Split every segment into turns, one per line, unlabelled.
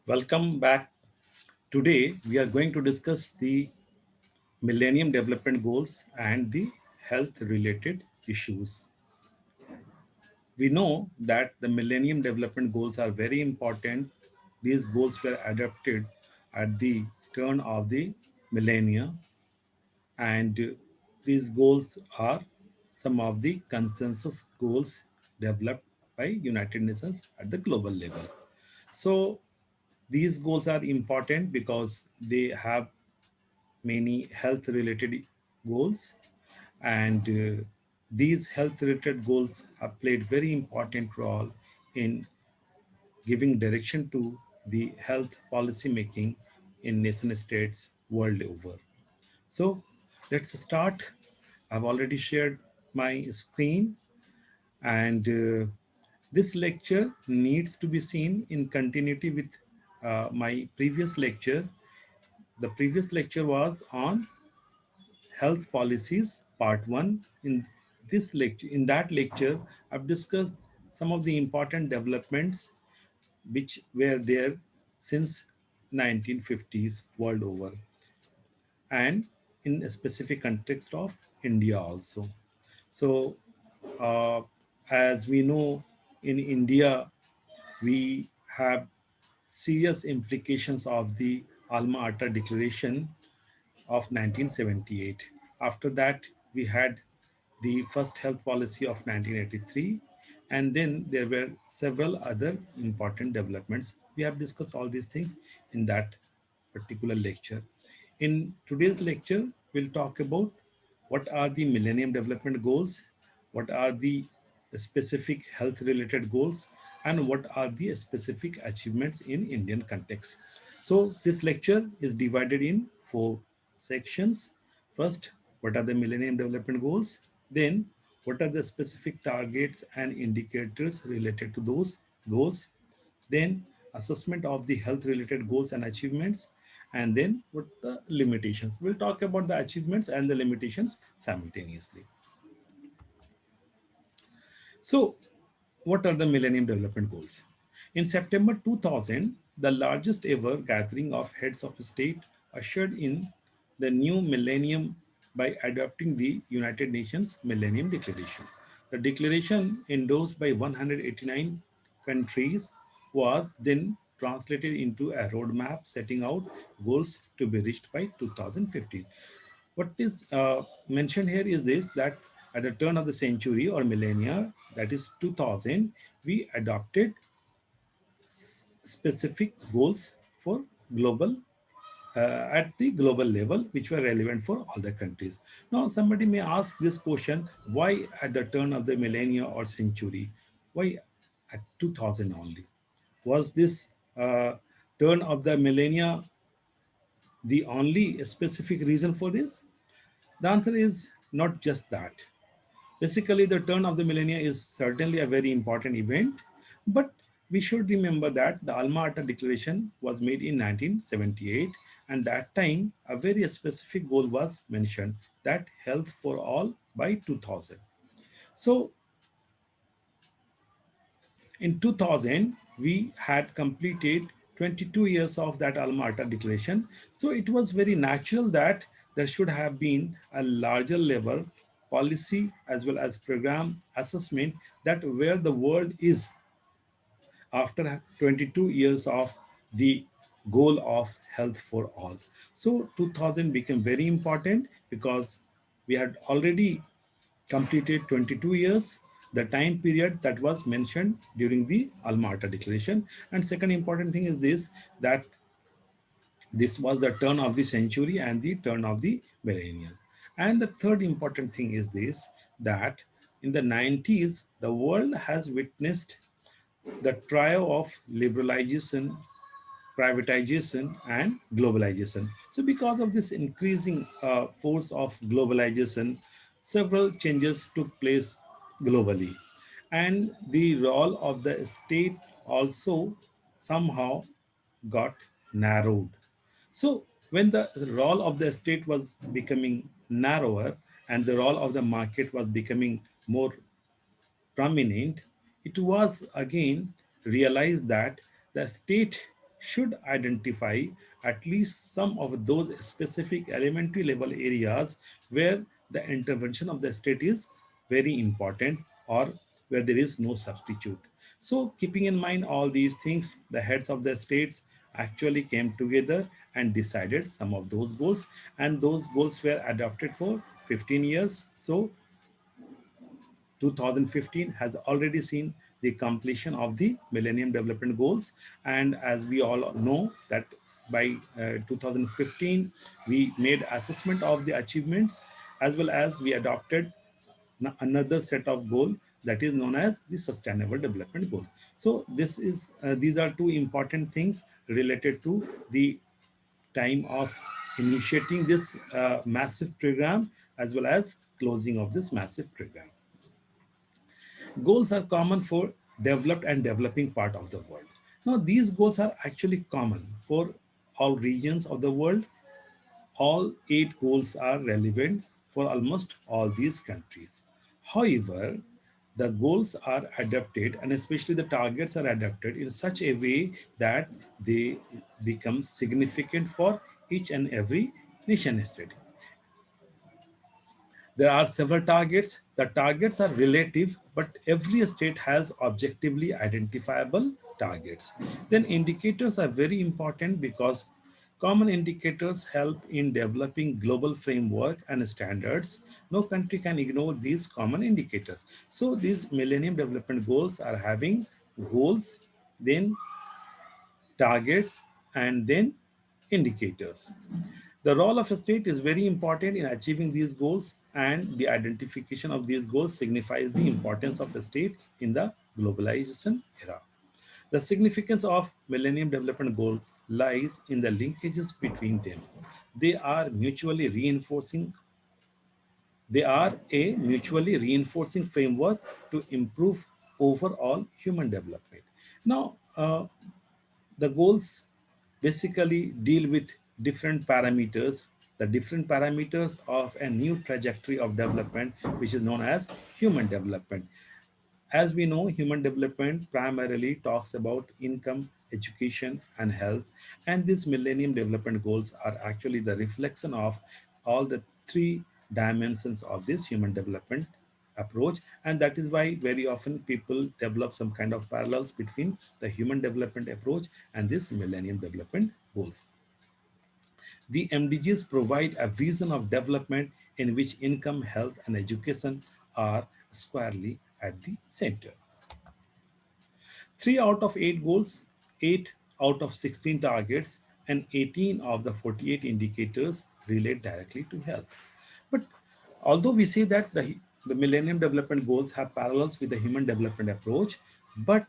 Welcome back. Today, we are going to discuss the Millennium Development Goals and the health related issues. We know that the Millennium Development Goals are very important. These goals were adopted at the turn of the millennia, and these goals are some of the consensus goals developed by United Nations at the global level. So, these goals are important because they have many health related goals, and these health related goals have played very important role in giving direction to the health policy making in nation states world over. So let's start. I've already shared my screen, and this lecture needs to be seen in continuity with my previous lecture. The previous lecture was on health policies part 1. In that lecture, I've discussed some of the important developments which were there since 1950s world over, and in a specific context of India also. So uh, as we know, in India we have serious implications of the Alma Ata Declaration of 1978. After that, we had the first health policy of 1983, and then there were several other important developments. We have discussed all these things in that particular lecture. In today's lecture, we'll talk about what are the Millennium Development Goals, what are the specific health related goals, and what are the specific achievements in Indian context. So this lecture is divided in 4 sections. First, what are the Millennium Development Goals? Then, what are the specific targets and indicators related to those goals? Then, assessment of the health related goals and achievements. And then, what the limitations? We'll talk about the achievements and the limitations simultaneously. So, what are the Millennium Development Goals? In September 2000, the largest ever gathering of heads of state ushered in the new millennium by adopting the United Nations Millennium Declaration. The declaration, endorsed by 189 countries, was then translated into a roadmap setting out goals to be reached by 2015. What is mentioned here is this, that at the turn of the century or millennia, that is 2000, we adopted specific goals for global at the global level, which were relevant for all the countries. Now, somebody may ask this question: why at the turn of the millennia or century? Why at 2000 only? Was this turn of the millennia the only specific reason for this? The answer is not just that. Basically, the turn of the millennia is certainly a very important event, but we should remember that the Alma Ata Declaration was made in 1978, and that time a very specific goal was mentioned, that health for all by 2000. So in 2000, we had completed 22 years of that Alma Ata Declaration. So it was very natural that there should have been a larger level policy as well as program assessment, that where the world is after 22 years of the goal of health for all. So 2000 became very important because we had already completed 22 years, the time period that was mentioned during the Alma Ata Declaration. And second important thing is this, that this was the turn of the century and the turn of the millennium. And the third important thing is this, that in the 90s, the world has witnessed the trio of liberalization, privatization, and globalization. So because of this increasing force of globalization, several changes took place globally. And the role of the state also somehow got narrowed. So when the role of the state was becoming narrower and the role of the market was becoming more prominent, it was again realized that the state should identify at least some of those specific elementary level areas where the intervention of the state is very important or where there is no substitute. So, keeping in mind all these things, the heads of the states actually came together and decided some of those goals, and those goals were adopted for 15 years. So, 2015 has already seen the completion of the Millennium Development Goals. And as we all know that by 2015, we made assessment of the achievements as well as we adopted another set of goal that is known as the Sustainable Development Goals. So these are two important things related to the time of initiating this massive program as well as closing of this massive program. Goals are common for developed and developing part of the world. Now, these goals are actually common for all regions of the world. All 8 goals are relevant for almost all these countries. However, the goals are adapted and especially the targets are adapted in such a way that they become significant for each and every nation state. There are several targets. The targets are relative, but every state has objectively identifiable targets. Then indicators are very important because common indicators help in developing global framework and standards. No country can ignore these common indicators. So these Millennium Development Goals are having goals, then targets, and then indicators. The role of a state is very important in achieving these goals, and the identification of these goals signifies the importance of a state in the globalization era. The significance of Millennium Development Goals lies in the linkages between them. They are mutually reinforcing. They are a mutually reinforcing framework to improve overall human development. Now, the goals basically deal with different parameters, the different parameters of a new trajectory of development, which is known as human development. As we know, human development primarily talks about income, education, and health. And these Millennium Development Goals are actually the reflection of all the 3 dimensions of this human development approach. And that is why very often people develop some kind of parallels between the human development approach and this Millennium Development Goals. The MDGs provide a vision of development in which income, health, and education are squarely at the center. 3 out of 8 goals, 8 out of 16 targets, and 18 of the 48 indicators relate directly to health. But although we say that the Millennium Development Goals have parallels with the Human Development Approach, but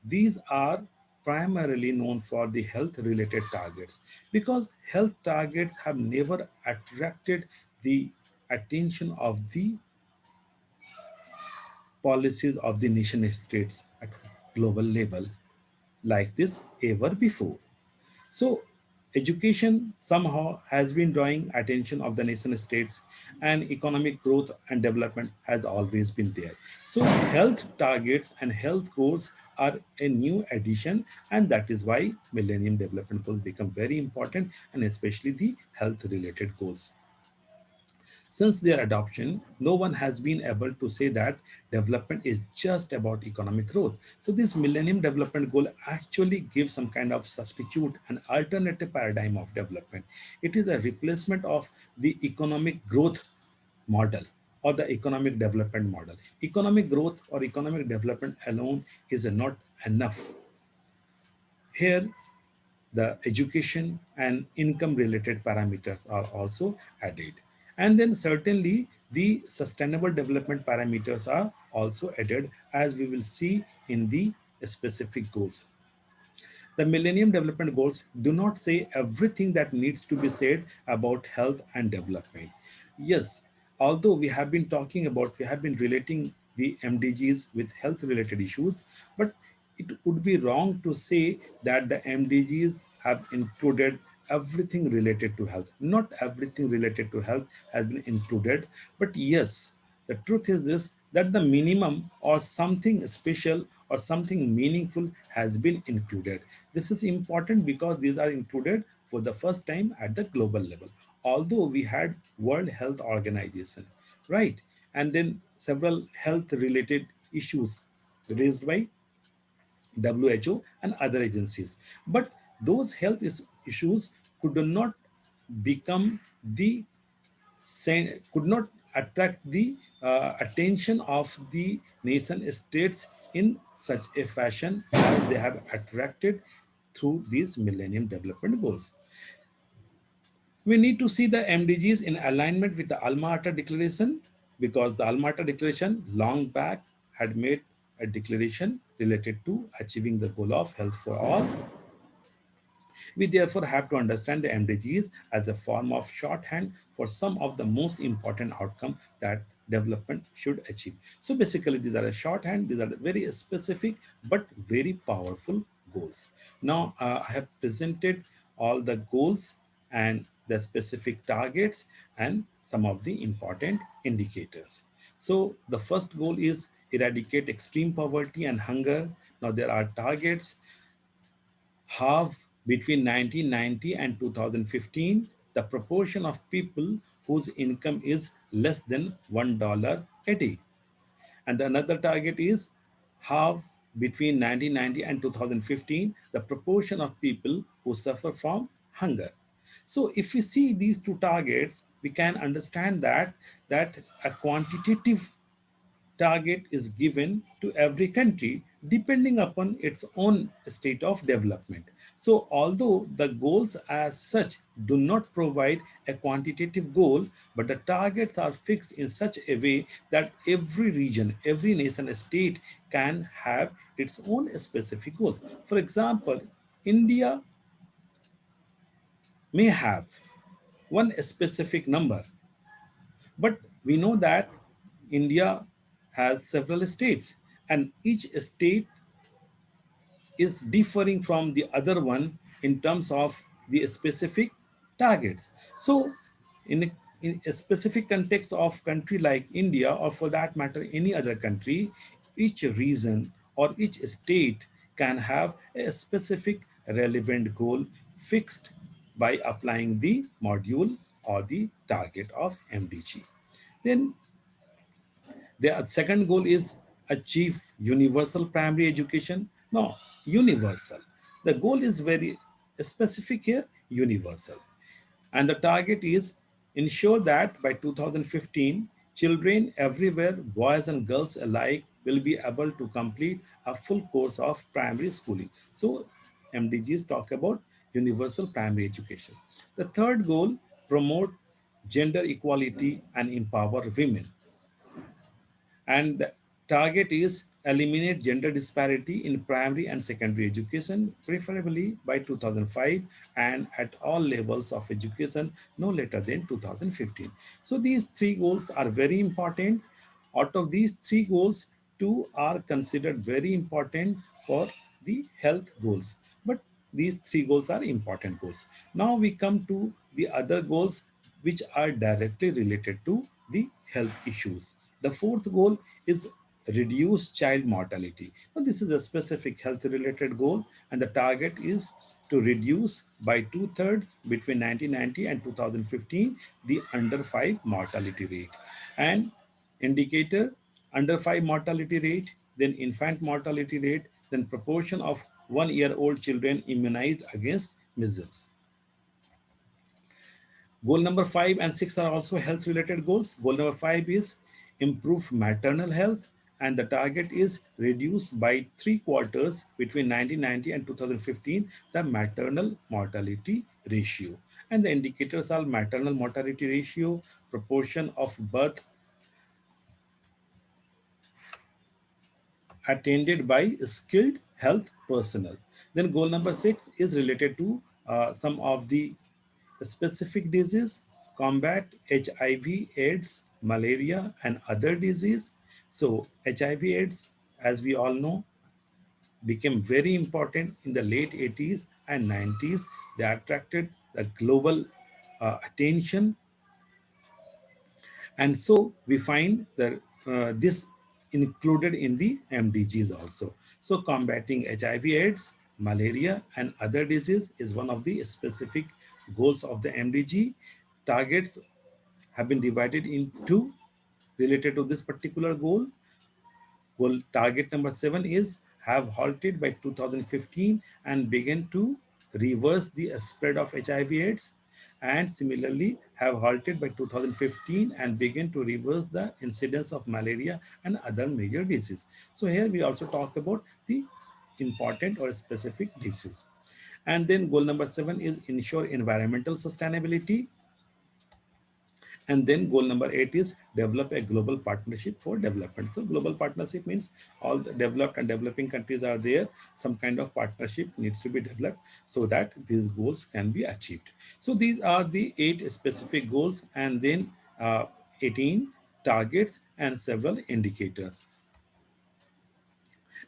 these are primarily known for the health related targets because health targets have never attracted the attention of the policies of the nation states at global level like this ever before. So education somehow has been drawing attention of the nation states, and economic growth and development has always been there. So health targets and health goals are a new addition, and that is why Millennium Development Goals become very important, and especially the health related goals. Since their adoption, no one has been able to say that development is just about economic growth. So this Millennium Development Goal actually gives some kind of substitute, an alternative paradigm of development. It is a replacement of the economic growth model or the economic development model. Economic growth or economic development alone is not enough. Here, the education and income related parameters are also added. And then certainly the sustainable development parameters are also added, as we will see in the specific goals. The Millennium Development Goals do not say everything that needs to be said about health and development. Yes, although we have been relating the MDGs with health related issues, but it would be wrong to say that the MDGs have included everything related to health. Not everything related to health has been included, but yes, the truth is this, that the minimum or something special or something meaningful has been included. This is important because these are included for the first time at the global level. Although we had World Health Organization, right? And then several health related issues raised by WHO and other agencies. But those issues could not become the could not attract the attention of the nation states in such a fashion as they have attracted through these Millennium Development Goals. We need to see the MDGs in alignment with the Alma Ata Declaration, because the Alma Ata Declaration long back had made a declaration related to achieving the goal of health for all. We therefore have to understand the MDGs as a form of shorthand for some of the most important outcomes that development should achieve. So basically, these are a shorthand, these are the very specific but very powerful goals. Now, I have presented all the goals and the specific targets and some of the important indicators. So the first goal is eradicate extreme poverty and hunger. Now there are targets: halve between 1990 and 2015 the proportion of people whose income is less than $1 a day. And another target is halve between 1990 and 2015 the proportion of people who suffer from hunger. So if we see these two targets, we can understand that a quantitative target is given to every country depending upon its own state of development. So, although the goals as such do not provide a quantitative goal, but the targets are fixed in such a way that every region, every nation state can have its own specific goals. For example, India may have one specific number, but we know that India has several states, and each state is differing from the other one in terms of the specific targets. So, in a specific context of country like India, or for that matter, any other country, each region or each state can have a specific relevant goal fixed by applying the module or the target of MDG. Then the second goal is achieve universal primary education. No, universal. The goal is very specific here, universal. And the target is ensure that by 2015, children everywhere, boys and girls alike, will be able to complete a full course of primary schooling. So MDGs talk about universal primary education. The third goal, promote gender equality and empower women. And the target is eliminate gender disparity in primary and secondary education, preferably by 2005, and at all levels of education no later than 2015. So these three goals are very important. Out of these three goals, two are considered very important for the health goals, but these three goals are important goals. Now we come to the other goals which are directly related to the health issues. The fourth goal is reduce child mortality. Now, this is a specific health related goal, and the target is to reduce by two-thirds between 1990 and 2015 the under 5 mortality rate. And indicator, under 5 mortality rate, then infant mortality rate, then proportion of 1-year-old children immunized against measles. Goal number 5 and 6 are also health related goals. Goal number 5 is improve maternal health, and the target is reduce by 3/4 between 1990 and 2015 the maternal mortality ratio. And the indicators are maternal mortality ratio, proportion of birth attended by skilled health personnel. Then goal number 6 is related to some of the specific disease, combat HIV, AIDS, malaria, and other disease. So HIV, AIDS, as we all know, became very important in the late 80s and 90s. They attracted the global attention, and so we find that this included in the MDGs also. So combating HIV/AIDS, malaria, and other disease is one of the specific goals of the MDG. Targets have been divided into related to this particular goal. Goal target number 7 is have halted by 2015 and begin to reverse the spread of HIV/AIDS, and similarly have halted by 2015 and begin to reverse the incidence of malaria and other major diseases. So here we also talk about the important or specific diseases. And then goal number 7 is ensure environmental sustainability, and then goal number 8 is develop a global partnership for development. So global partnership means all the developed and developing countries are there. Some kind of partnership needs to be developed so that these goals can be achieved. So these are the 8 specific goals, and then 18 targets and several indicators.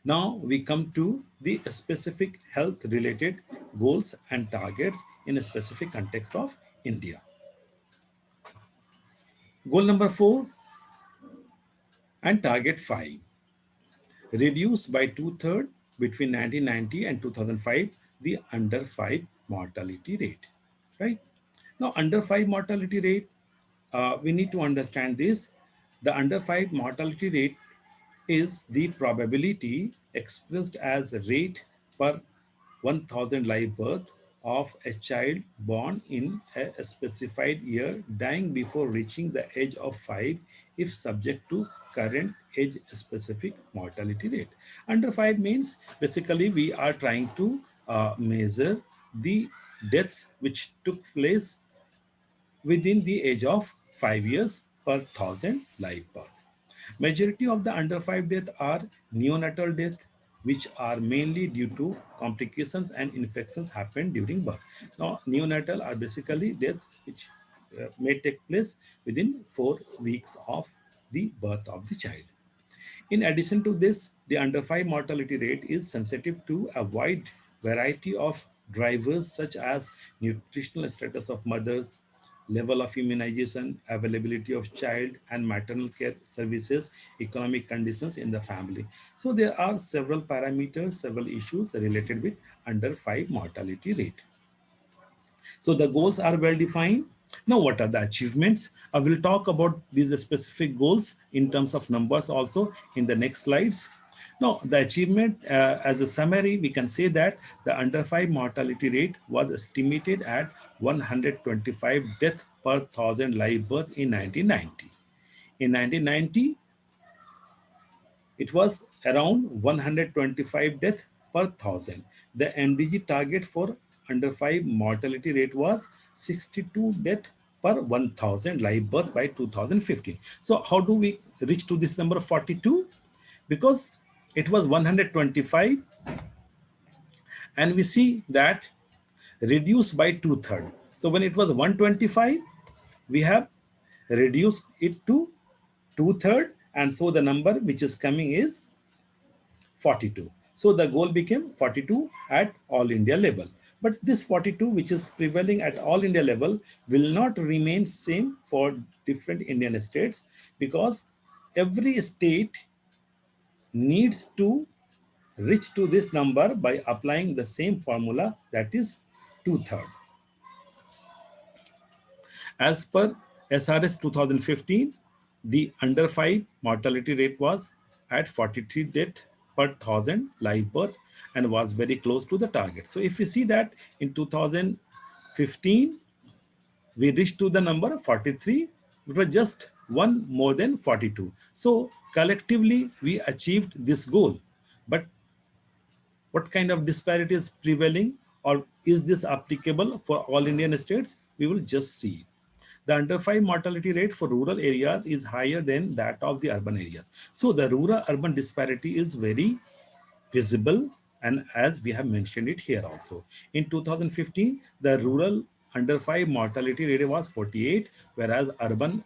Now we come to the specific health related goals and targets in a specific context of India. Goal number 4 and target 5, reduced by two-thirds between 1990 and 2005 the under 5 mortality rate, right? Now, under 5 mortality rate, we need to understand this. The under 5 mortality rate is the probability expressed as rate per 1000 live birth of a child born in a specified year dying before reaching the age of 5 if subject to current age specific mortality rate. Under 5 means basically we are trying to measure the deaths which took place within the age of 5 years per 1000 live birth. Majority of the under 5 deaths are neonatal death, which are mainly due to complications and infections happen during birth. Now, neonatal are basically deaths which may take place within 4 weeks of the birth of the child. In addition to this, the under 5 mortality rate is sensitive to a wide variety of drivers such as nutritional status of mothers, level of immunization, availability of child and maternal care services, economic conditions in the family. So there are several parameters, several issues related with under 5 mortality rate. So the goals are well defined. Now, what are the achievements? I will talk about these specific goals in terms of numbers also in the next slides. Now, the achievement as a summary, we can say that the under 5 mortality rate was estimated at 125 deaths per 1000 live birth in 1990. In 1990, it was around 125 deaths per 1000. The MDG target for under 5 mortality rate was 62 deaths per 1000 live birth by 2015. So how do we reach to this number 42? Because it was 125 and we see that reduced by two-thirds. So when it was 125, we have reduced it to two-thirds, and so the number which is coming is 42. So the goal became 42 at all India level. But this 42 which is prevailing at all India level will not remain same for different Indian states, because every state needs to reach to this number by applying the same formula, that is two-thirds. As per SRS 2015, the under 5 mortality rate was at 43 deaths per 1000 live birth and was very close to the target. So if we see that in 2015, we reached to the number 43, it was just one more than 42. So collectively, we achieved this goal. But what kind of disparity is prevailing, or is this applicable for all Indian states? We will just see. The under 5 mortality rate for rural areas is higher than that of the urban areas. So the rural urban disparity is very visible, and as we have mentioned it here also. In 2015, the rural under 5 mortality rate was 48, whereas urban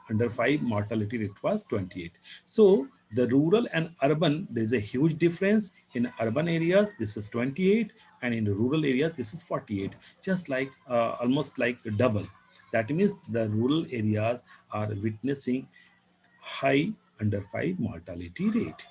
under 5 mortality rate was 28. So the rural and urban, there is a huge difference. In urban areas, this is 28, and in rural areas, this is 48, just like almost like double. That means the rural areas are witnessing high under 5 mortality rate.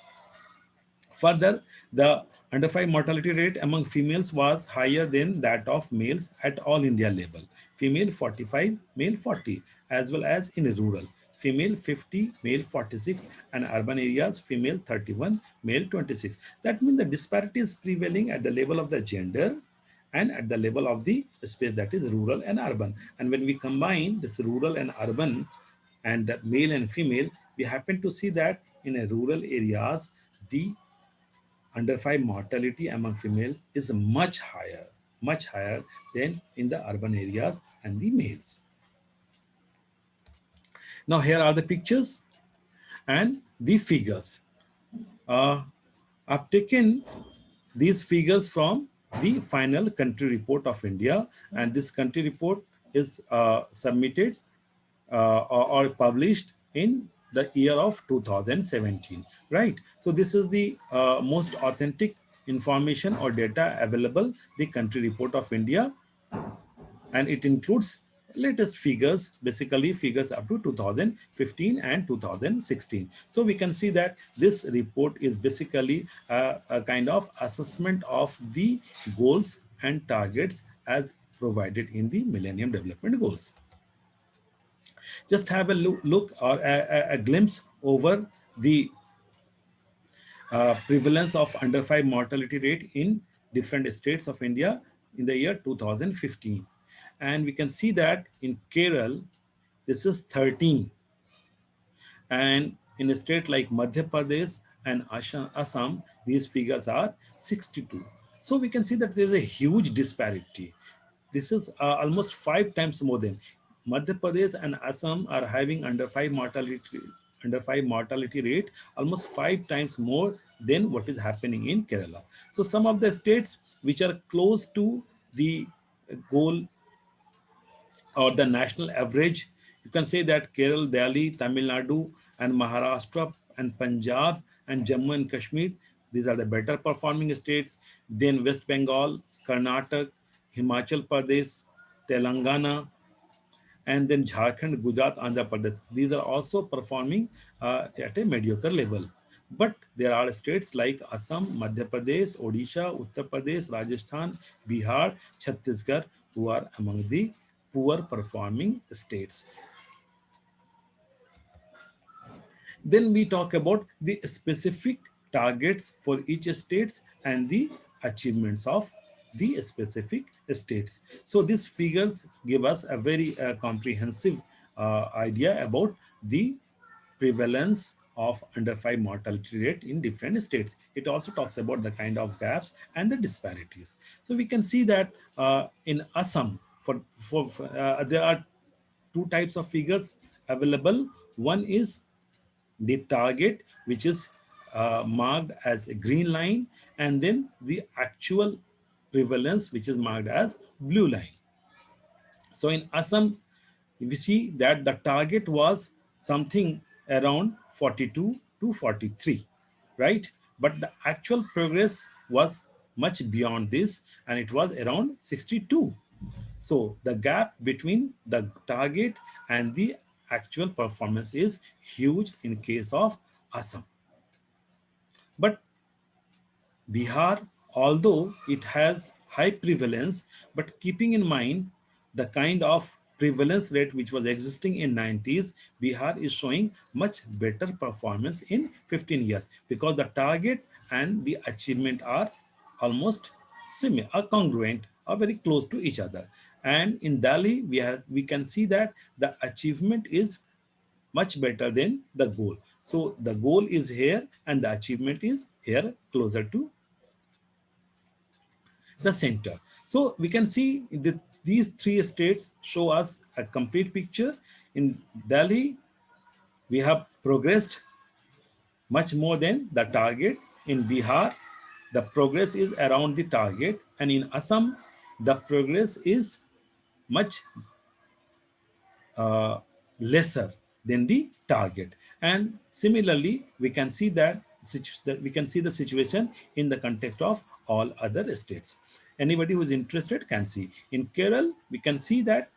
Further, the under 5 mortality rate among females was higher than that of males at all India level. Female 45, male 40, as well as in rural. Female 50, male 46, and urban areas, female 31, male 26. That means the disparity is prevailing at the level of the gender and at the level of the space, that is rural and urban. And when we combine this rural and urban and the male and female, we happen to see that in a rural areas, the under 5 mortality among female is much higher than in the urban areas and the males. Now here are the pictures and the figures. I've taken these figures from the final country report of India, and this country report is submitted or published in the year of 2017, right? So this is the most authentic information or data available, the country report of India, and it includes latest figures, basically figures up to 2015 and 2016. So we can see that this report is basically a kind of assessment of the goals and targets as provided in the Millennium Development Goals. Just have a look or a glimpse over the prevalence of under 5 mortality rate in different states of India in the year 2015. And we can see that in Kerala, this is 13. And in a state like Madhya Pradesh and Assam, these figures are 62. So we can see that there is a huge disparity. This is almost 5 times more than Madhya Pradesh and Assam are having under 5 mortality rate almost 5 times more than what is happening in Kerala. So some of the states which are close to the goal or the national average, you can say that Kerala, Delhi, Tamil Nadu, and Maharashtra, and Punjab, and Jammu and Kashmir, these are the better performing states. Then West Bengal, Karnataka, Himachal Pradesh, Telangana, and then Jharkhand, Gujarat, Andhra Pradesh. These are also performing at a mediocre level. But there are states like Assam, Madhya Pradesh, Odisha, Uttar Pradesh, Rajasthan, Bihar, Chhattisgarh, who are among the poor performing states. Then we talk about the specific targets for each states and the achievements of the specific states. So these figures give us a very comprehensive idea about the prevalence of under 5 mortality rate in different states. It also talks about the kind of gaps and the disparities. So we can see that in Assam, there are two types of figures available. One is the target, which is marked as a green line, and then the actual prevalence, which is marked as blue line. So in Assam, we see that the target was something around 42 to 43, right? But the actual progress was much beyond this, and it was around 62. So the gap between the target and the actual performance is huge in case of Assam. But Bihar, although it has high prevalence, but keeping in mind the kind of prevalence rate which was existing in 90s, Bihar is showing much better performance in 15 years because the target and the achievement are almost similar, are congruent, are very close to each other. And in Delhi, we can see that the achievement is much better than the goal. So the goal is here and the achievement is here closer to the center. So we can see that these three states show us a complete picture. In Delhi, we have progressed much more than the target. In Bihar, the progress is around the target. And in Assam, the progress is much lesser than the target. And similarly, we can see that we can see the situation in the context of all other states. Anybody who is interested can see. In Kerala, we can see that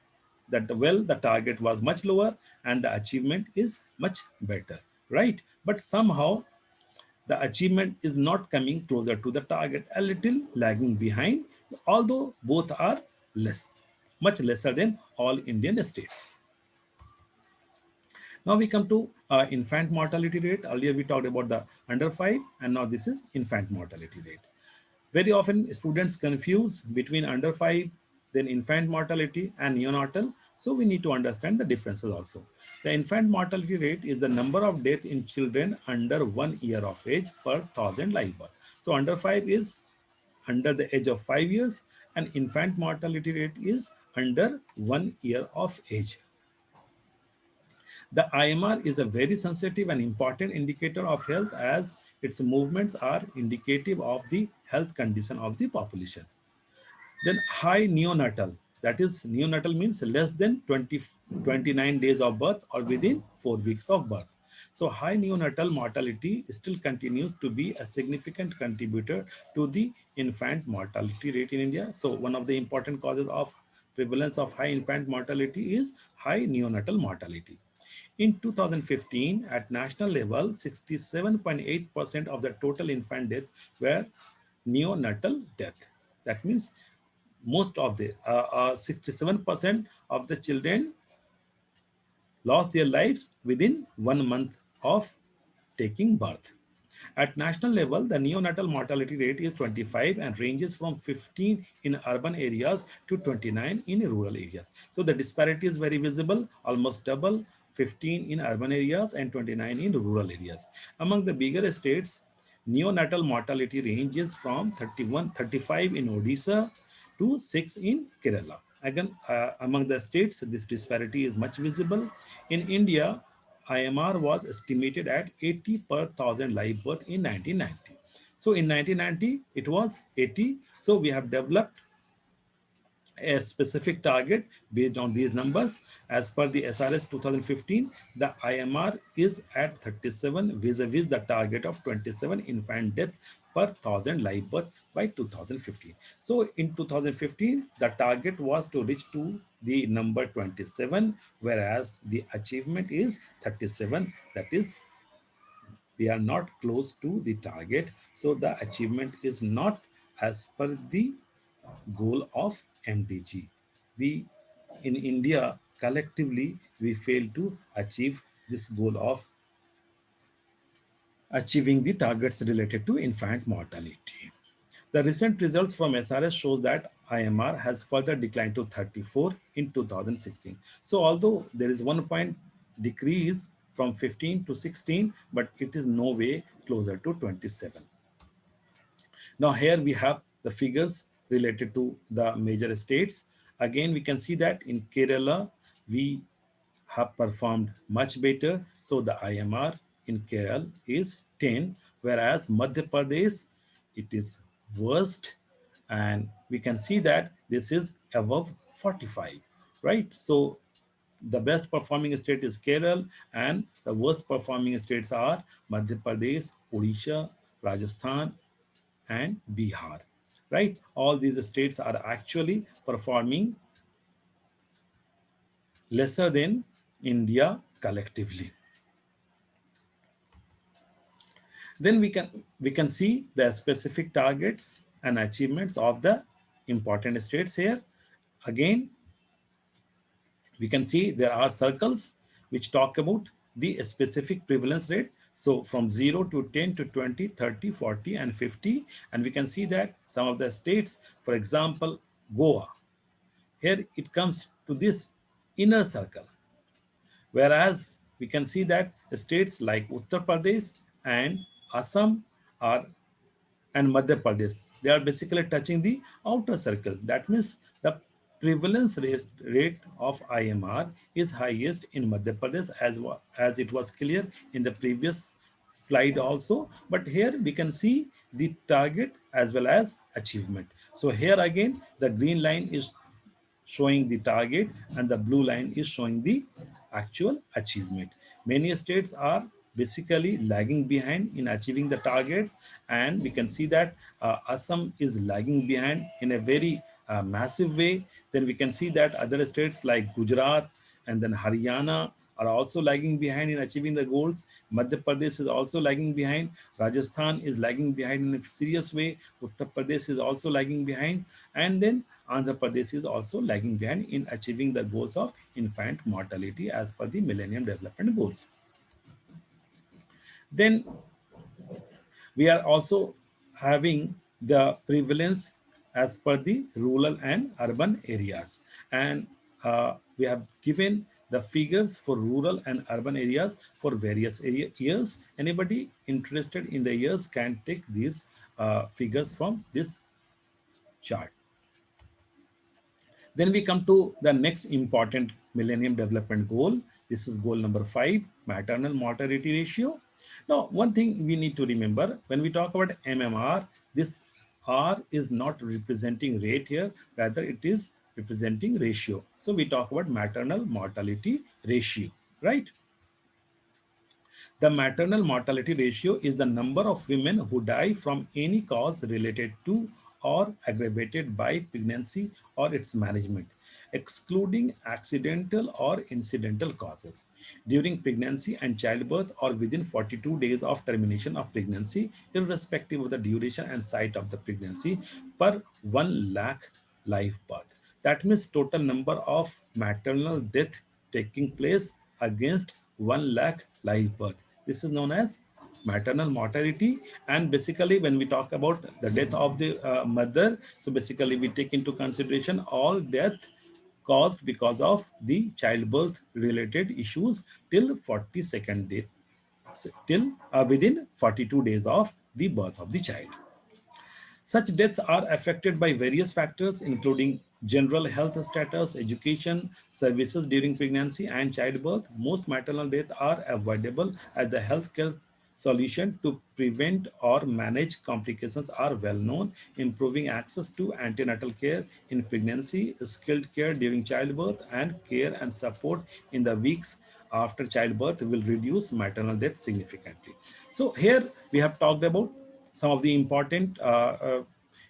the target was much lower and the achievement is much better, right? But somehow The achievement is not coming closer to the target, a little lagging behind, although both are less, much lesser than all Indian states. Now we come to infant mortality rate. Earlier we talked about the under 5, and now this is infant mortality rate. Very often students confuse between under 5, then infant mortality and neonatal. So we need to understand the differences also. The infant mortality rate is the number of deaths in children under 1 year of age per thousand live birth. So under 5 is under the age of 5 years, and infant mortality rate is under 1 year of age. The IMR is a very sensitive and important indicator of health, as its movements are indicative of the health condition of the population. Then high neonatal, that is neonatal means less than 29 days of birth or within 4 weeks of birth. So high neonatal mortality still continues to be a significant contributor to the infant mortality rate in India. So one of the important causes of prevalence of high infant mortality is high neonatal mortality. In 2015, at national level, 67.8% of the total infant death were neonatal death. That means most of the 67% of the children lost their lives within 1 month of taking birth. At national level, the neonatal mortality rate is 25 and ranges from 15 in urban areas to 29 in rural areas. So the disparity is very visible, almost double, 15 in urban areas and 29 in rural areas. Among the bigger states, neonatal mortality ranges from 35 in Odisha to 6 in Kerala. Again, among the states, this disparity is much visible. In India, IMR was estimated at 80 per thousand live birth in 1990. So in 1990, it was 80. So we have developed a specific target based on these numbers. As per the SRS 2015, the IMR is at 37 vis-a-vis the target of 27 infant death per thousand live birth by 2015. So in 2015, the target was to reach to the number 27, whereas the achievement is 37. That is, we are not close to the target. So the achievement is not as per the goal of MDG. We in India collectively we fail to achieve this goal of achieving the targets related to infant mortality. The recent results from SRS shows that IMR has further declined to 34 in 2016. So although there is 1 point decrease from 15 to 16, but it is no way closer to 27. Now here we have the figures related to the major states. Again, we can see that in Kerala, we have performed much better. So the IMR in Kerala is 10, whereas Madhya Pradesh, it is worst. And we can see that this is above 45, right? So the best performing state is Kerala, and the worst performing states are Madhya Pradesh, Odisha, Rajasthan, and Bihar, right? All these states are actually performing lesser than India collectively. Then we can see the specific targets and achievements of the important states here. Again, we can see there are circles which talk about the specific prevalence rate. So from 0 to 10 to 20, 30, 40, and 50. And we can see that some of the states, for example, Goa, here it comes to this inner circle. Whereas we can see that states like Uttar Pradesh and Assam are and Madhya Pradesh, they are basically touching the outer circle. That means the prevalence rate of IMR is highest in Madhya Pradesh, as it was clear in the previous slide also. But here we can see the target as well as achievement. So here again, the green line is showing the target and the blue line is showing the actual achievement. Many states are basically lagging behind in achieving the targets, and we can see that Assam is lagging behind in a very massive way. Then we can see that other states like Gujarat and then Haryana, are also lagging behind in achieving the goals. Madhya Pradesh is also lagging behind. Rajasthan is lagging behind in a serious way. Uttar Pradesh is also lagging behind. And then Andhra Pradesh is also lagging behind in achieving the goals of infant mortality as per the Millennium Development Goals. Then we are also having the prevalence as per the rural and urban areas. And we have given the figures for rural and urban areas for various years. Anybody interested in the years can take these figures from this chart. Then we come to the next important Millennium Development Goal. This is goal number 5, maternal mortality ratio. Now, one thing we need to remember when we talk about MMR, this R is not representing rate here, rather it is representing ratio. So we talk about maternal mortality ratio, right? The maternal mortality ratio is the number of women who die from any cause related to or aggravated by pregnancy or its management, excluding accidental or incidental causes, during pregnancy and childbirth or within 42 days of termination of pregnancy, irrespective of the duration and site of the pregnancy, per 1 lakh live birth. That means total number of maternal death taking place against 1 lakh live birth. This is known as maternal mortality. And basically, when we talk about the death of the mother, so basically we take into consideration all death caused because of the childbirth related issues till 42nd day, till within 42 days of the birth of the child. Such deaths are affected by various factors, including general health status, education, services during pregnancy and childbirth. Most maternal deaths are avoidable as the healthcare solution to prevent or manage complications are well known, improving access to antenatal care in pregnancy, skilled care during childbirth, and care and support in the weeks after childbirth will reduce maternal death significantly. So here we have talked about some of the important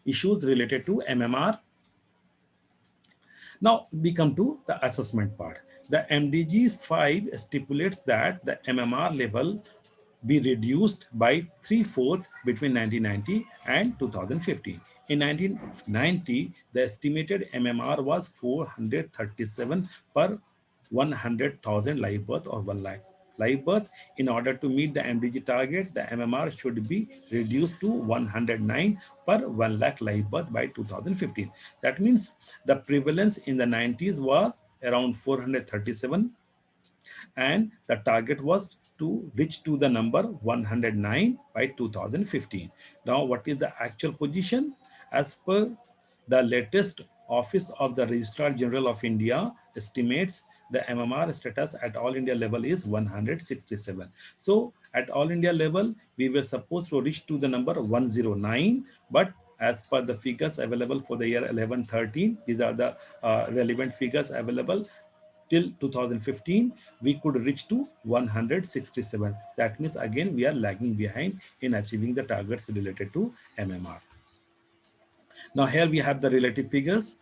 issues related to MMR. Now we come to the assessment part. The MDG 5 stipulates that the MMR level be reduced by 3/4 between 1990 and 2015. In 1990, the estimated MMR was 437 per 100,000 live birth or 1 lakh live birth. In order to meet the MDG target, the MMR should be reduced to 109 per 1 lakh live birth by 2015. That means the prevalence in the 90s was around 437 and the target was to reach to the number 109 by 2015. Now, what is the actual position? As per the latest Office of the Registrar General of India estimates, the MMR status at all India level is 167. So at all India level, we were supposed to reach to the number 109, but as per the figures available for the year 11-13, these are the relevant figures available till 2015, we could reach to 167. That means again we are lagging behind in achieving the targets related to MMR. Now here we have the relative figures.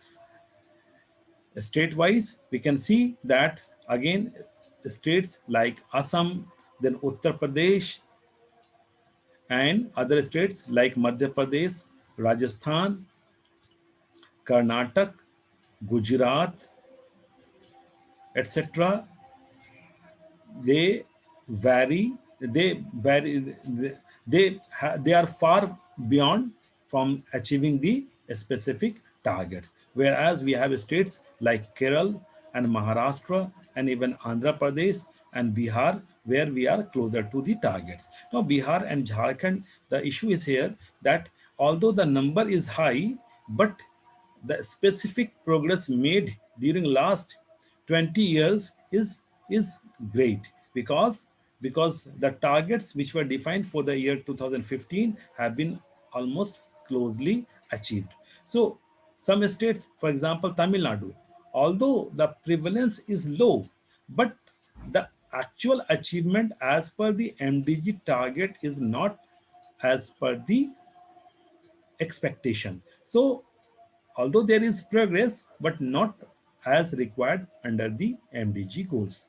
State-wise, we can see that again states like Assam, then Uttar Pradesh, and other states like Madhya Pradesh, Rajasthan, Karnataka, Gujarat, etc. they vary, they are far beyond from achieving the specific targets, whereas we have states like Kerala and Maharashtra and even Andhra Pradesh and Bihar where we are closer to the targets. Now Bihar and Jharkhand, the issue is here that although the number is high, but the specific progress made during last 20 years is great, because the targets which were defined for the year 2015 have been almost closely achieved. So some states, for example Tamil Nadu, although the prevalence is low, but the actual achievement as per the MDG target is not as per the expectation. So although there is progress, but not as required under the MDG goals.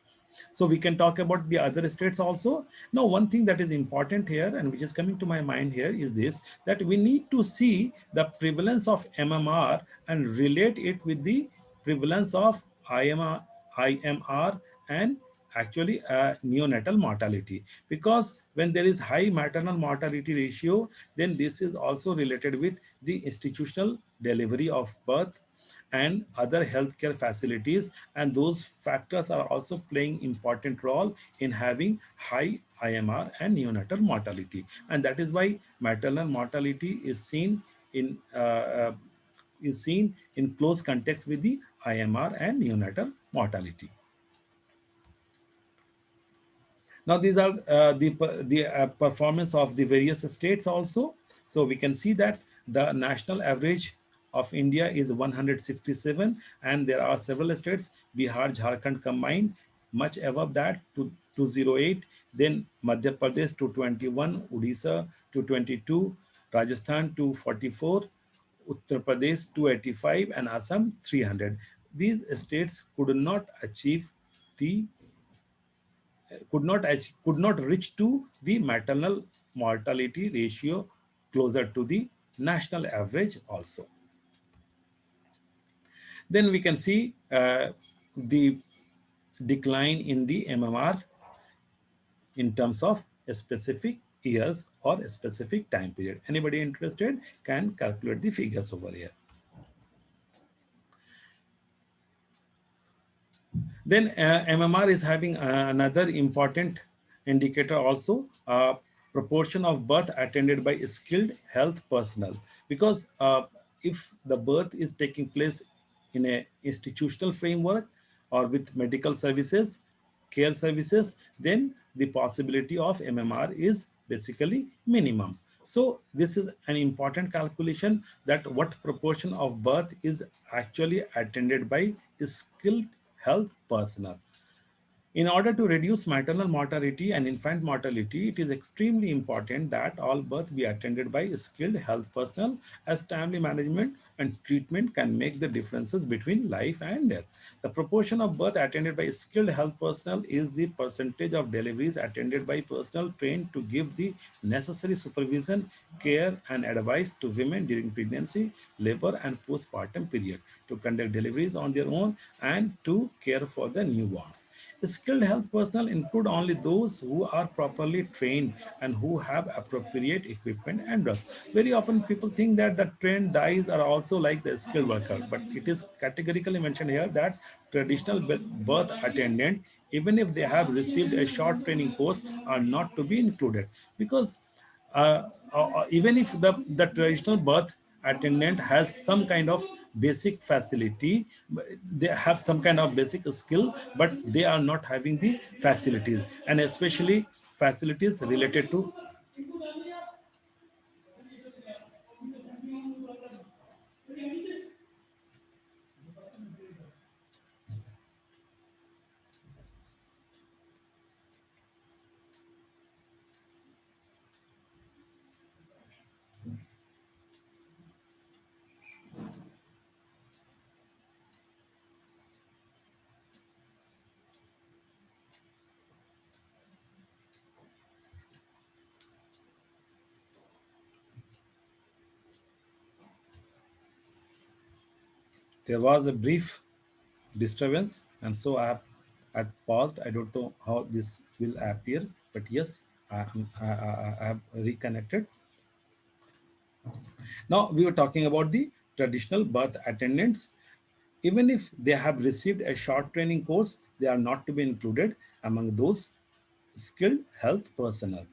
So we can talk about the other states also. Now, one thing that is important here and which is coming to my mind here is this, that we need to see the prevalence of MMR and relate it with the prevalence of IMR and actually neonatal mortality, because when there is high maternal mortality ratio, then this is also related with the institutional delivery of birth and other healthcare facilities, and those factors are also playing important role in having high IMR and neonatal mortality, and that is why maternal mortality is seen in close context with the IMR and neonatal mortality. Now, these are the performance of the various states also. So we can see that the national average of India is 167, and there are several states, Bihar, Jharkhand combined, much above that to 208. Then Madhya Pradesh to 21, Odisha to 22, Rajasthan to 44, Uttar Pradesh 285, and Assam 300. These states the could not reach to the maternal mortality ratio closer to the national average also. Then we can see the decline in the MMR in terms of specific years or a specific time period. Anybody interested can calculate the figures over here. Then MMR is having another important indicator also, proportion of birth attended by skilled health personnel. Because if the birth is taking place in a institutional framework or with medical services, care services, then the possibility of MMR is basically minimum. So this is an important calculation, that what proportion of birth is actually attended by skilled health personnel. In order to reduce maternal mortality and infant mortality, it is extremely important that all birth be attended by skilled health personnel, as timely management and treatment can make the differences between life and death. The proportion of birth attended by skilled health personnel is the percentage of deliveries attended by personnel trained to give the necessary supervision, care, and advice to women during pregnancy, labor, and postpartum period, to conduct deliveries on their own and to care for the newborns. Skilled health personnel include only those who are properly trained and who have appropriate equipment and drugs. Very often people think that the trained dyes are also like the skilled worker, but it is categorically mentioned here that traditional birth attendant, even if they have received a short training course, are not to be included, because even if the traditional birth attendant has some kind of basic facility, they have some kind of basic skill, but they are not having the facilities, and especially facilities related to. There was a brief disturbance, and so I paused. I don't know how this will appear, but yes, I have reconnected. Now we were talking about the traditional birth attendants. Even if they have received a short training course, they are not to be included among those skilled health personnel.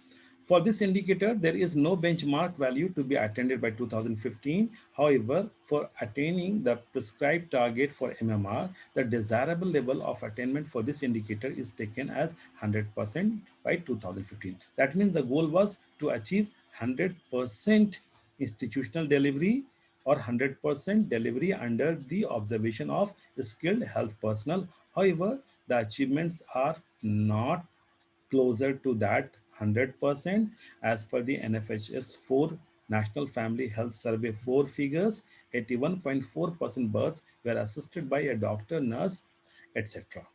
For this indicator, there is no benchmark value to be attended by 2015. However, for attaining the prescribed target for MMR, the desirable level of attainment for this indicator is taken as 100% by 2015. That means the goal was to achieve 100% institutional delivery or 100% delivery under the observation of skilled health personnel. However, the achievements are not closer to that 100% as per the NFHS 4 National Family Health Survey 4 figures. 81.4% births were assisted by a doctor, nurse, etc.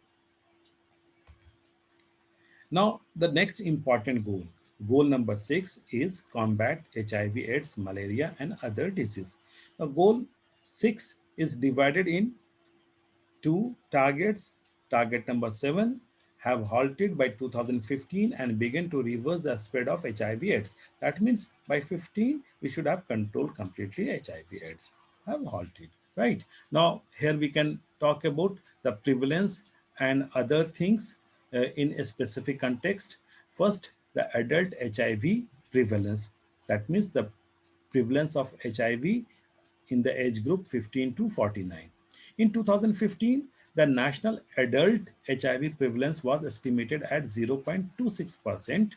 Now, the next important goal number 6 is combat HIV, AIDS, malaria, and other diseases. Now, goal 6 is divided in two targets. Target number 7 have halted by 2015 and began to reverse the spread of HIV/AIDS. That means by 15 we should have controlled completely HIV/AIDS. Have halted. Right now, here we can talk about the prevalence and other things in a specific context. First, the adult HIV prevalence. That means the prevalence of HIV in the age group 15 to 49. In 2015, the national adult HIV prevalence was estimated at 0.26%,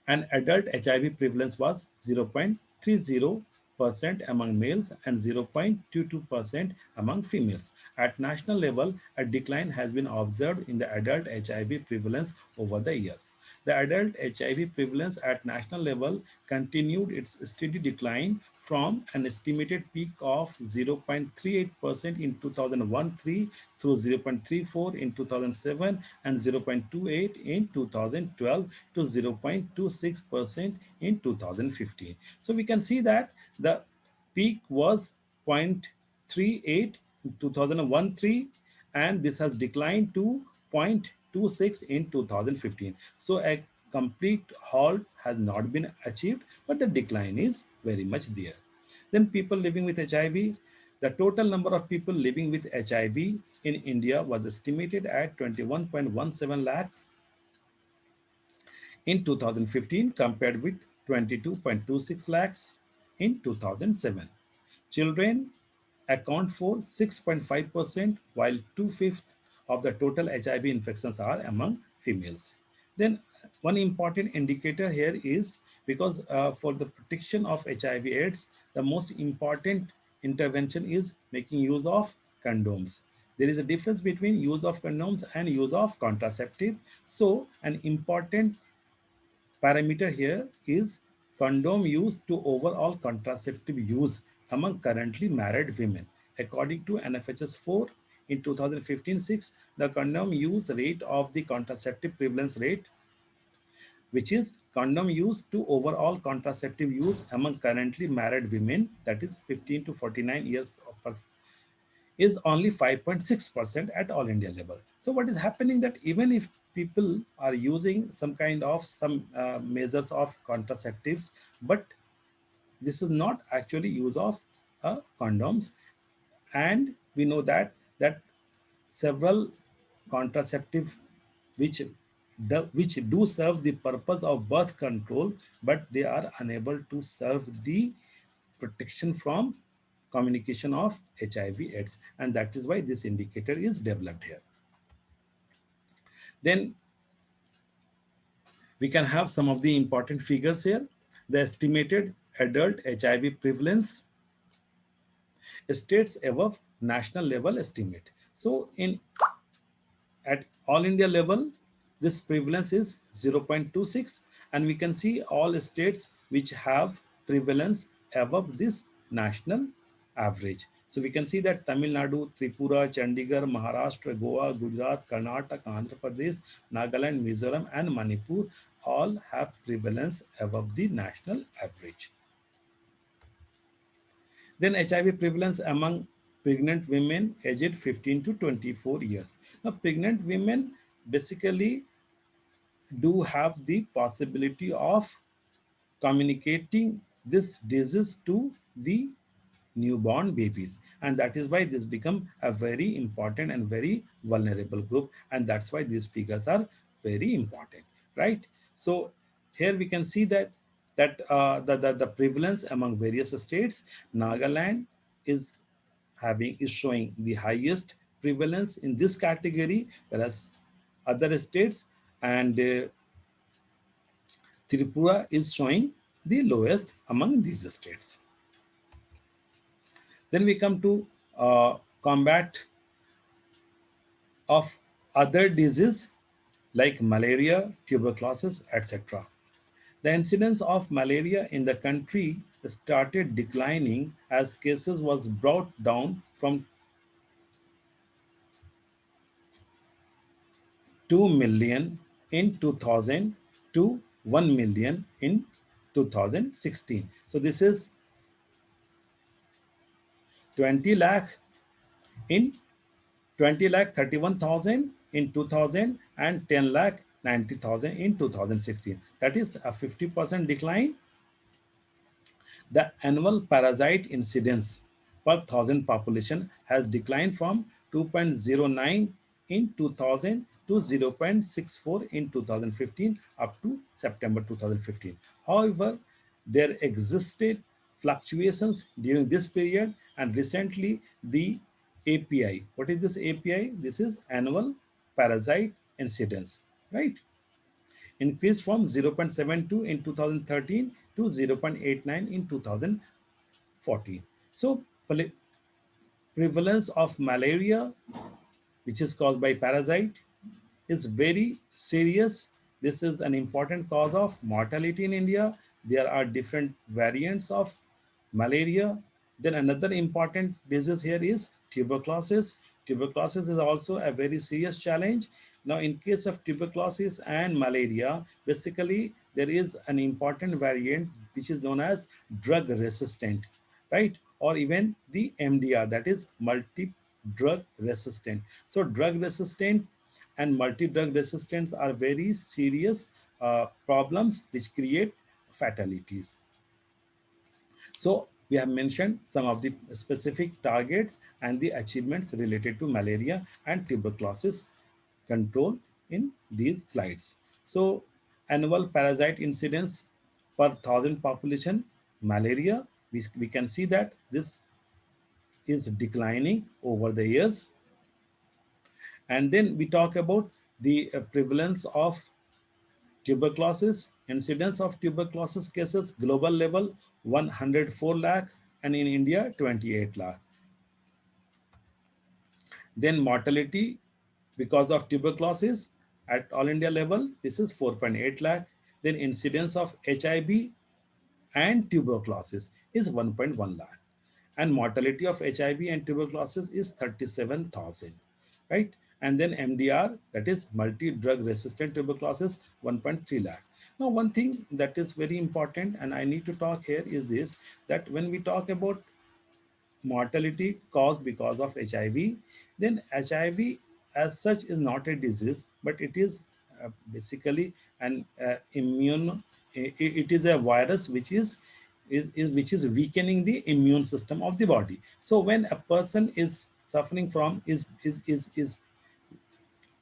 and adult HIV prevalence was 0.30% among males and 0.22% among females. At national level, a decline has been observed in the adult HIV prevalence over the years. The adult HIV prevalence at national level continued its steady decline from an estimated peak of 0.38% in 2001-3 through 0.34 in 2007 and 0.28 in 2012 to 0.26% in 2015. So we can see that the peak was 0.38 in 2001-3, and this has declined to 0.26 in 2015. So a complete halt has not been achieved, but the decline is very much there. Then people living with HIV, the total number of people living with HIV in India was estimated at 21.17 lakhs in 2015 compared with 22.26 lakhs in 2007. Children account for 6.5%, while two-fifths of the total HIV infections are among females. Then one important indicator here is because for the protection of HIV/AIDS, the most important intervention is making use of condoms. There is a difference between use of condoms and use of contraceptive. So an important parameter here is condom use to overall contraceptive use among currently married women. According to NFHS 4 in 2015-6, the condom use rate of the contraceptive prevalence rate, which is condom use to overall contraceptive use among currently married women, that is 15 to 49 years of is only 5.6% at all India level. So what is happening that even if people are using some kind of some measures of contraceptives, but this is not actually use of condoms, and we know that several contraceptive which which do serve the purpose of birth control, but they are unable to serve the protection from communication of HIV/AIDS, and that is why this indicator is developed here. Then we can have some of the important figures here. The estimated adult HIV prevalence states above national level estimate. So in at all India level, this prevalence is 0.26, and we can see all states which have prevalence above this national average. So we can see that Tamil Nadu, Tripura, Chandigarh, Maharashtra, Goa, Gujarat, Karnataka, Andhra Pradesh, Nagaland, Mizoram, and Manipur all have prevalence above the national average. Then HIV prevalence among pregnant women aged 15 to 24 years. Now, pregnant women basically do have the possibility of communicating this disease to the newborn babies, and that is why this become a very important and very vulnerable group, and that's why these figures are very important, right? So here we can see that the prevalence among various states. Nagaland is is showing the highest prevalence in this category, whereas other states and Tripura is showing the lowest among these states. Then we come to combat of other diseases like malaria, tuberculosis, etc. The incidence of malaria in the country started declining as cases was brought down from 2 million in 2000 to 1 million in 2016. So this is 20 lakh in 20 lakh 31,000 in 2000 and 10 lakh 90,000 in 2016. That is a 50% decline. The annual parasite incidence per thousand population has declined from 2.09 in 2000 to 0.64 in 2015 up to September 2015. However, there existed fluctuations during this period, and recently the API. What is this API? This is annual parasite incidence, right? Increased from 0.72 in 2013 to 0.89 in 2014. So prevalence of malaria, which is caused by parasite, is very serious. This is an important cause of mortality in India. There are different variants of malaria. Then another important disease here is tuberculosis. Tuberculosis is also a very serious challenge. Now, in case of tuberculosis and malaria, basically there is an important variant which is known as drug resistant, right? Or even the MDR, that is multi drug resistant. So drug resistant and multi-drug resistance are very serious problems which create fatalities. So we have mentioned some of the specific targets and the achievements related to malaria and tuberculosis control in these slides. So annual parasite incidence per thousand population, malaria, we can see that this is declining over the years. And then we talk about the prevalence of tuberculosis, incidence of tuberculosis cases, global level 104 lakh, and in India 28 lakh. Then mortality because of tuberculosis at all India level, this is 4.8 lakh. Then incidence of HIV and tuberculosis is 1.1 lakh. And mortality of HIV and tuberculosis is 37,000, right? And then MDR, that is multi-drug resistant tuberculosis, 1.3 lakh. Now, one thing that is very important, and I need to talk here is this, that when we talk about mortality caused because of HIV, then HIV as such is not a disease, but it is basically an immune, it is a virus which which is weakening the immune system of the body. So when a person is suffering from, is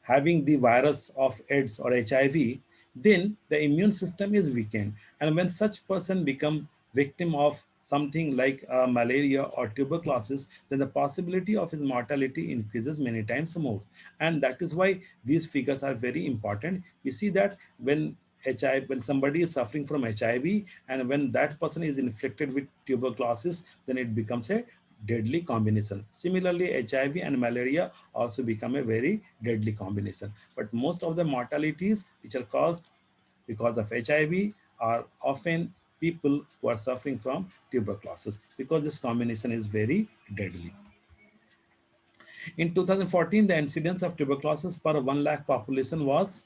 having the virus of AIDS or HIV, then the immune system is weakened. And when such person become victim of something like malaria or tuberculosis, then the possibility of his mortality increases many times more. And that is why these figures are very important. We see that when when somebody is suffering from HIV and when that person is infected with tuberculosis, then it becomes a deadly combination. Similarly, HIV and malaria also become a very deadly combination. But most of the mortalities which are caused because of HIV are often people who are suffering from tuberculosis because this combination is very deadly. In 2014, the incidence of tuberculosis per 1 lakh population was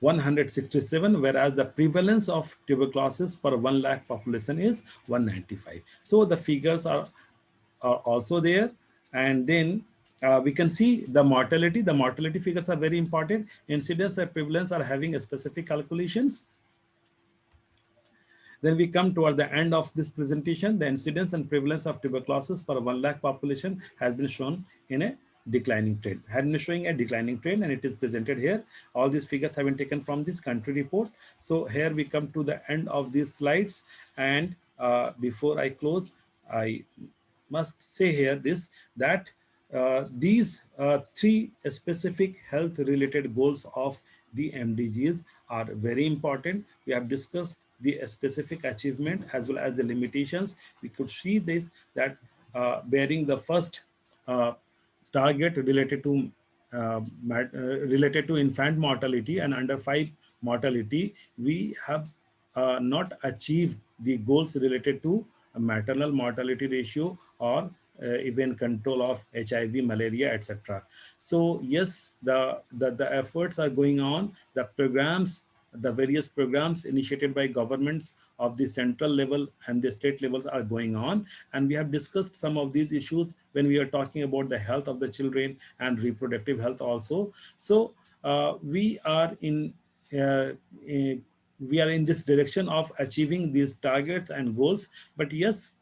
167, whereas the prevalence of tuberculosis per 1 lakh population is 195. So the figures are also there. And then we can see the mortality. The mortality figures are very important. Incidence and prevalence are having a specific calculations. Then we come toward the end of this presentation. The incidence and prevalence of tuberculosis per 1 lakh population has been shown in a declining trend. Had been showing a declining trend, and it is presented here. All these figures have been taken from this country report. So here we come to the end of these slides. And before I close, I must say here this, that these three specific health related goals of the MDGs are very important. We have discussed the specific achievement as well as the limitations. We could see this, that bearing the first target related to infant mortality and under 5 mortality, we have not achieved the goals related to a maternal mortality ratio or even control of HIV, malaria, etc. So yes, the efforts are going on. The programs, the various programs initiated by governments of the central level and the state levels are going on, and we have discussed some of these issues when we are talking about the health of the children and reproductive health also. So we are in uh, we are in this direction of achieving these targets and goals. But yes,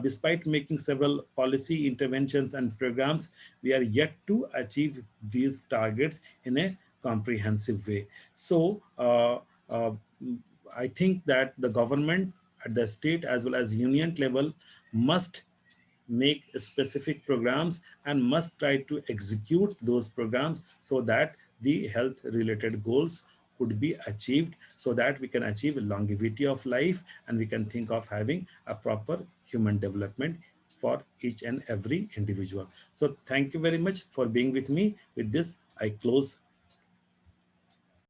despite making several policy interventions and programs, we are yet to achieve these targets in a comprehensive way. So uh, I think that the government at the state as well as union level must make specific programs and must try to execute those programs so that the health related goals could be achieved, so that we can achieve longevity of life and we can think of having a proper human development for each and every individual. So thank you very much for being with me. With this, I close